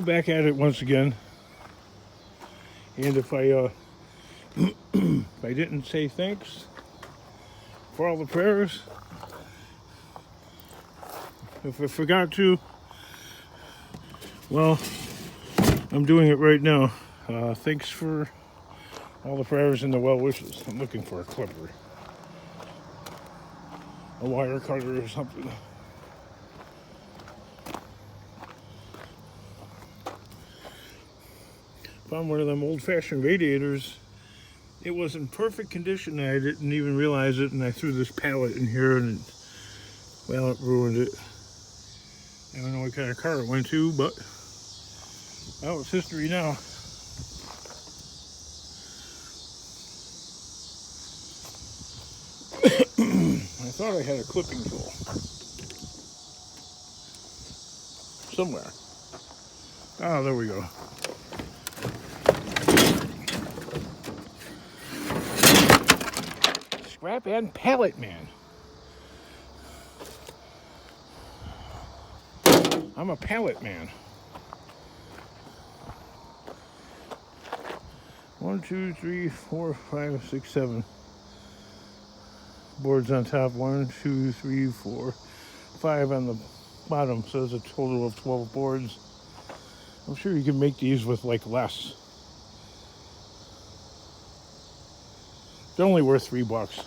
Back at it once again, and if I if I didn't say thanks for all the prayers, if I forgot to, well, I'm doing it right now. Thanks for all the prayers and the well wishes. I'm looking for a clipper, a wire cutter or something. Found one of them old-fashioned radiators. It was in perfect condition. I didn't even realize it, and I threw this pallet in here, and it ruined it. I don't know what kind of car it went to, but well, it's history now. I thought I had a clipping tool somewhere. Oh, there we go. Scrap and pallet man. I'm a pallet man. 1, 2, 3, 4, 5, 6, 7 boards on top. 1, 2, 3, 4, 5 on the bottom. So there's a total of 12 boards. I'm sure you can make these with like less. They're only worth $3.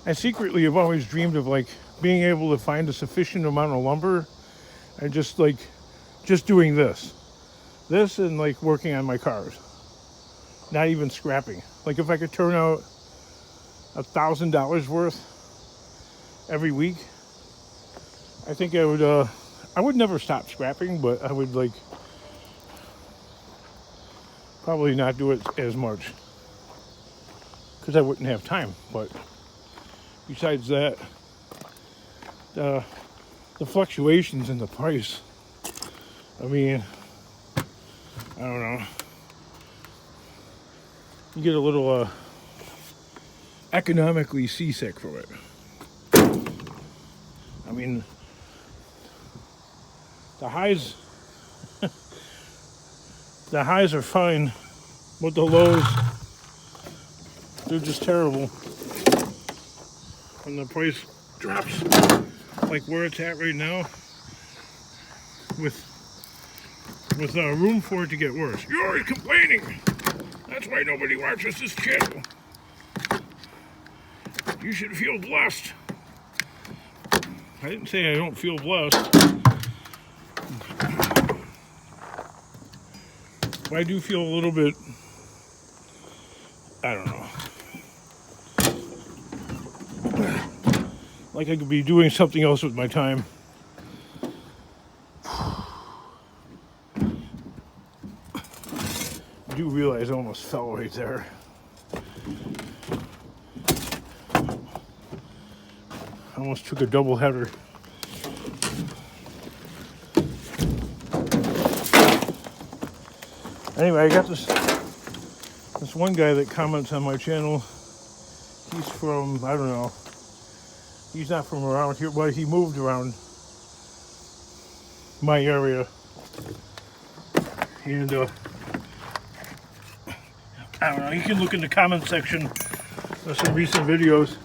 I secretly have always dreamed of like being able to find a sufficient amount of lumber and just doing this and like working on my cars, not even scrapping. Like if I could turn out $1,000 worth every week, I think I would never stop scrapping, but I would like probably not do it as much because I wouldn't have time. But besides that, the fluctuations in the price, I mean, I don't know. You get a little economically seasick from it. I mean, the highs are fine, but the lows, they're just terrible. When the price drops like where it's at right now, with room for it to get worse. You're always complaining. That's why nobody watches this channel. You should feel blessed. I didn't say I don't feel blessed. But I do feel a little bit, I don't know, like I could be doing something else with my time. I do realize I almost fell right there. I almost took a double header. Anyway, I got this one guy that comments on my channel. He's from, I don't know, he's not from around here, but he moved around my area. And I don't know, you can look in the comment section of some recent videos,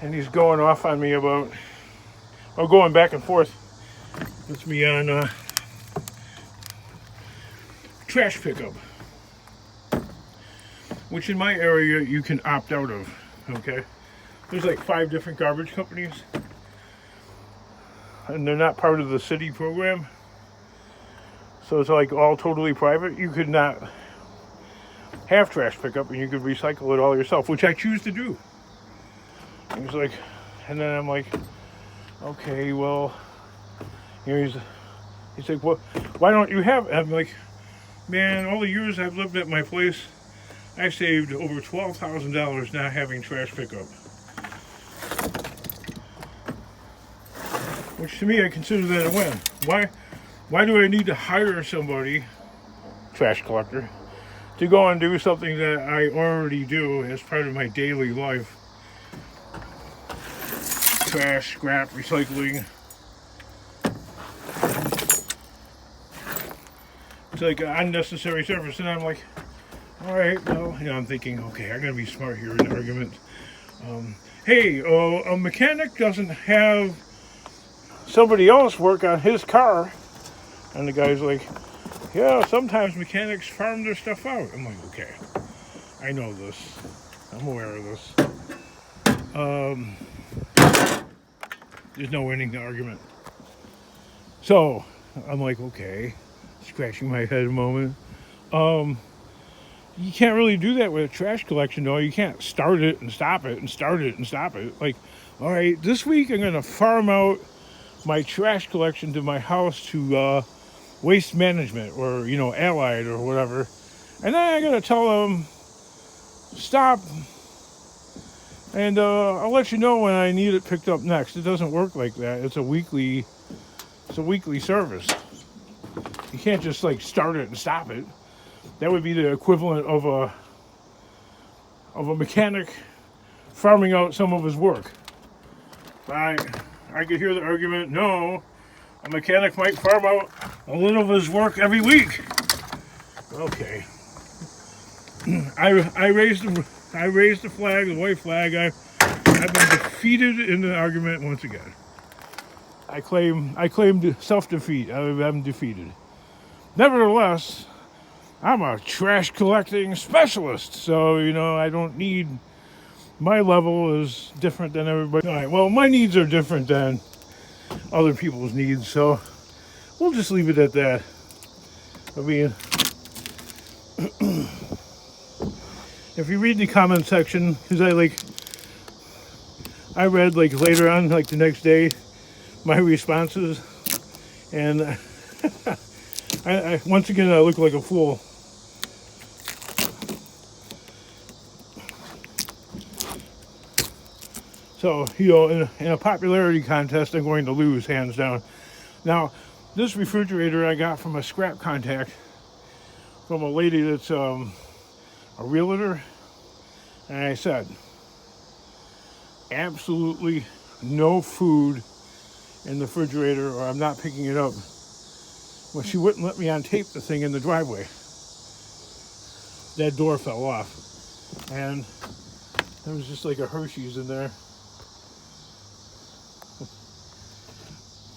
and he's going off on me about, or going back and forth with me on trash pickup, which in my area you can opt out of. Okay, there's like 5 different garbage companies, and they're not part of the city program, so it's like all totally private. You could not have trash pickup, and you could recycle it all yourself, which I choose to do. And he's like, and then I'm like, okay, well, you know, he's like, well, why don't you have it? I'm like, man, all the years I've lived at my place, I saved over $12,000 not having trash pickup. Which to me, I consider that a win. Why do I need to hire somebody, trash collector, to go and do something that I already do as part of my daily life? Trash, scrap, recycling. It's like an unnecessary service, and I'm like, all right, well, I'm thinking, okay, I'm gonna be smart here in the argument. Hey, a mechanic doesn't have somebody else work on his car, and the guy's like, yeah, sometimes mechanics farm their stuff out. I'm like, okay, I know this. I'm aware of this. There's no winning the argument. So I'm like, okay, scratching my head a moment. You can't really do that with a trash collection, though. You can't start it and stop it and start it and stop it. Like, all right, this week I'm going to farm out my trash collection to my house to Waste Management or, Allied or whatever. And then I got to tell them, stop, and I'll let you know when I need it picked up next. It doesn't work like that. It's a weekly service. You can't just like start it and stop it. That would be the equivalent of a mechanic farming out some of his work. I could hear the argument, no, a mechanic might farm out a little of his work every week. Okay. I raised the flag, the white flag. I've been defeated in the argument once again. I claimed self-defeat. I'm defeated. Nevertheless, I'm a trash collecting specialist, so I don't need. My level is different than everybody. All right. Well, my needs are different than other people's needs, so we'll just leave it at that. I mean, if you read the comment section, because I read later on, the next day, my responses, and I once again I look like a fool. So in a popularity contest, I'm going to lose hands down. Now, this refrigerator I got from a scrap contact from a lady that's a realtor, and I said, absolutely no food in the refrigerator or I'm not picking it up. Well, she wouldn't let me untape the thing in the driveway. That door fell off, and there was just like a Hershey's in there.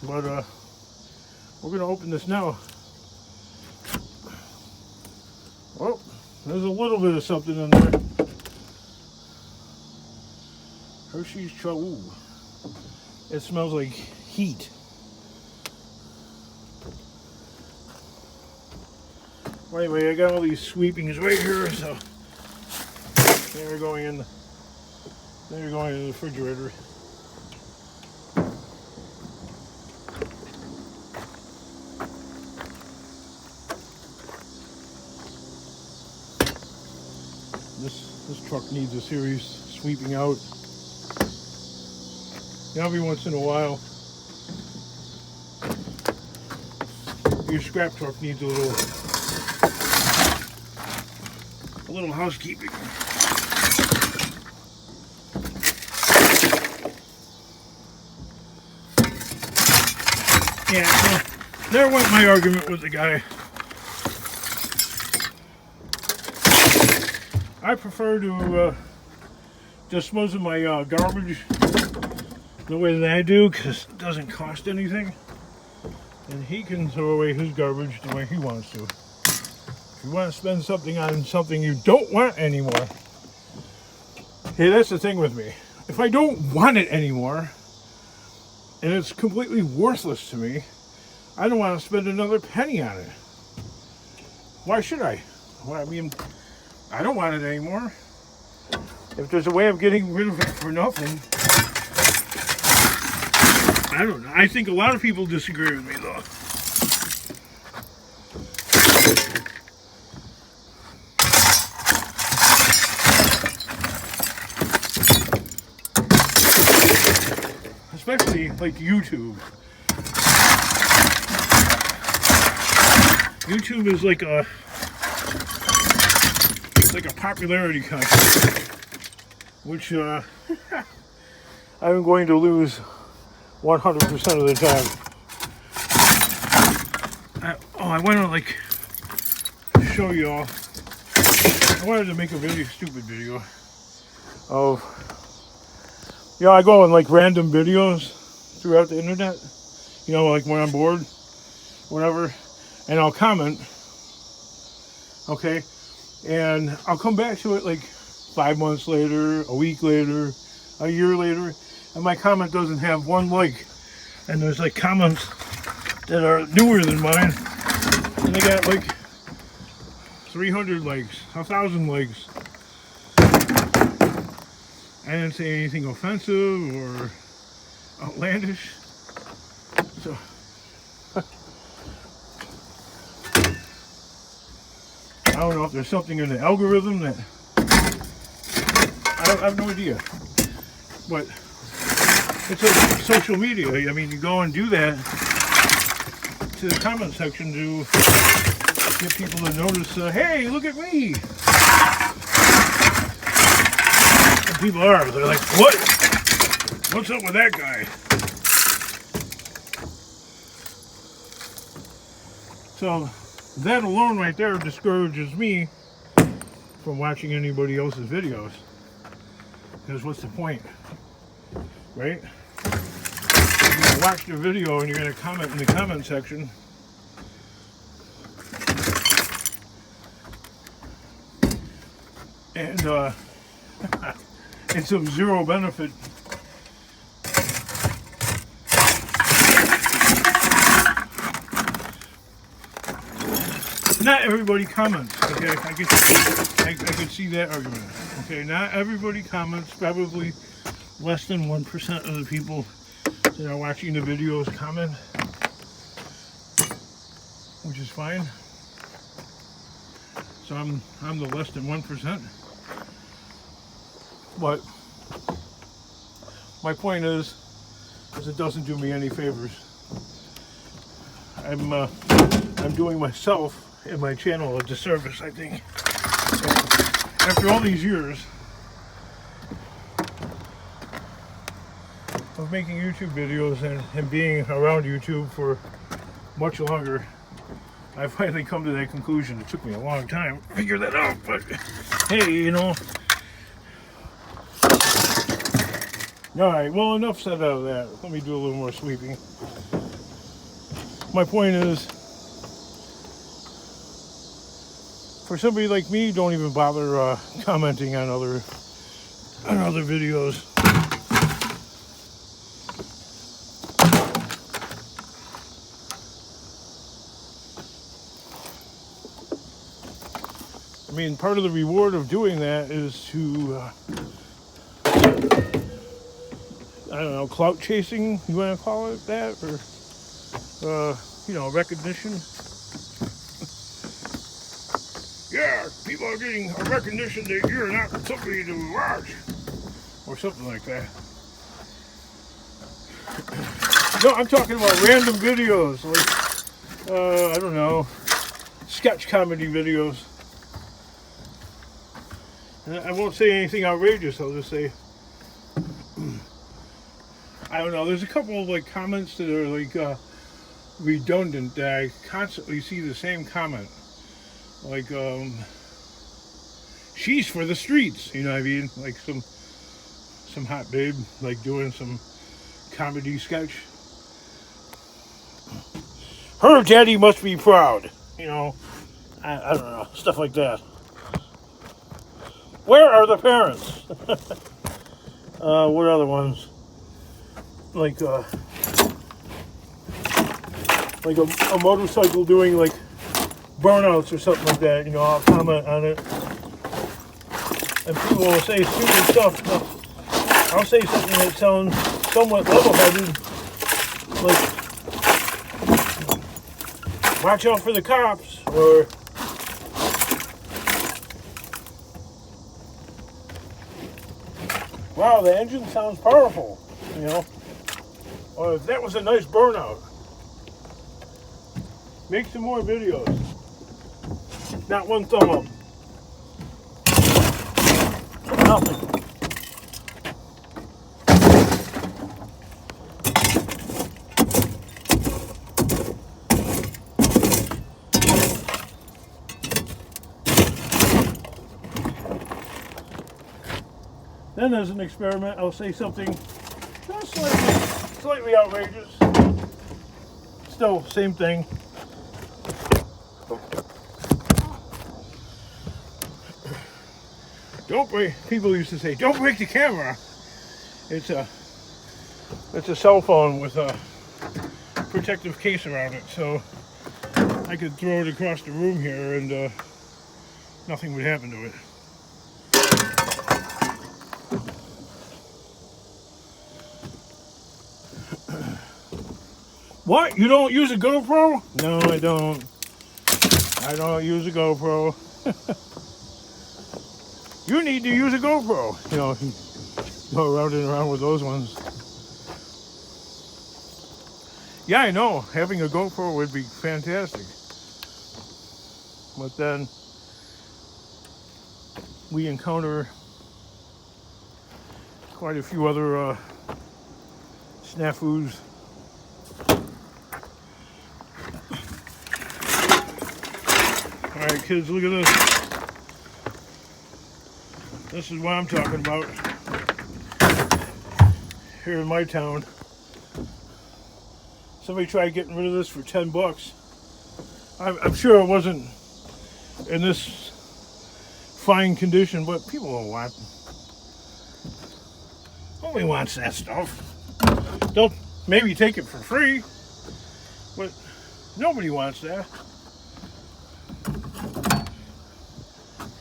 But we're going to open this now. Oh, there's a little bit of something in there. Hershey's Chow. It smells like heat. Well, anyway, I got all these sweepings right here, so they're going in the refrigerator. This truck needs a serious sweeping out. Every once in a while, your scrap truck needs a little housekeeping. Yeah, so there went my argument with the guy. I prefer to dispose of my garbage the way that I do, because it doesn't cost anything, and he can throw away his garbage the way he wants to. If you want to spend something on something you don't want anymore, hey, that's the thing with me. If I don't want it anymore and it's completely worthless to me, I don't want to spend another penny on it. Why should I? Well, I mean, I don't want it anymore. If there's a way of getting rid of it for nothing, I don't know. I think a lot of people disagree with me, though. Especially like YouTube. YouTube is like a popularity contest, which I'm going to lose 100% of the time. I went on show y'all. I wanted to make a really stupid video of, you know, I go on like random videos throughout the internet, you know, like when I'm bored, whatever, and I'll comment, okay, and I'll come back to it like 5 months later, a week later, a year later, and my comment doesn't have one like, and there's like comments that are newer than mine, and they got like 300 likes, 1,000 likes. I didn't say anything offensive or outlandish, so I don't know if there's something in the algorithm that I have no idea, but it's like social media. I mean, you go and do that to the comment section to get people to notice, hey, look at me. And people are, they're like, what? What's up with that guy? So that alone right there discourages me from watching anybody else's videos. Because what's the point? Right? You're going to watch the video and you're going to comment in the comment section. And it's of zero benefit. Not everybody comments, okay? I could see that argument. Okay, not everybody comments. Probably less than 1% of the people that are watching the videos comment, which is fine. So I'm the less than 1%. But my point is it doesn't do me any favors. I'm doing myself and my channel a disservice, I think. After all these years of making YouTube videos and being around YouTube for much longer, I finally come to that conclusion. It took me a long time to figure that out, but hey, you know. Alright, well, enough said out of that. Let me do a little more sweeping. My point is, for somebody like me, don't even bother commenting on other videos. I mean, part of the reward of doing that is to, I don't know, clout chasing, you want to call it that, or, you know, recognition. Yeah, people are getting a recognition that you're not somebody to watch, or something like that. No, I'm talking about random videos, like, I don't know, sketch comedy videos. And I won't say anything outrageous, I'll just say, I don't know, there's a couple of, like, comments that are, like, redundant, that I constantly see the same comment. Like, she's for the streets, you know what I mean? Like some hot babe, like doing some comedy sketch. Her daddy must be proud, you know? I don't know, stuff like that. Where are the parents? What other ones? Like a motorcycle doing, like, burnouts or something like that, you know, I'll comment on it. And people will say stupid stuff. But I'll say something that sounds somewhat level-headed, like, watch out for the cops, or wow, the engine sounds powerful, you know, or that was a nice burnout. Make some more videos. Not one thumb up. Nothing. Then as an experiment, I'll say something slightly outrageous. Still, same thing. Don't break. People used to say, "Don't break the camera." It's a cell phone with a protective case around it, so I could throw it across the room here, and nothing would happen to it. What? You don't use a GoPro? No, I don't. I don't use a GoPro. You need to use a GoPro. You know, go around and around with those ones. Yeah, I know. Having a GoPro would be fantastic. But then we encounter quite a few other snafus. All right, kids, look at this. This is what I'm talking about. Here in my town, somebody tried getting rid of this for $10. I'm sure it wasn't in this fine condition, but people don't want. Nobody wants that stuff. They'll maybe take it for free, but nobody wants that.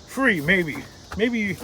Free, maybe. Maybe.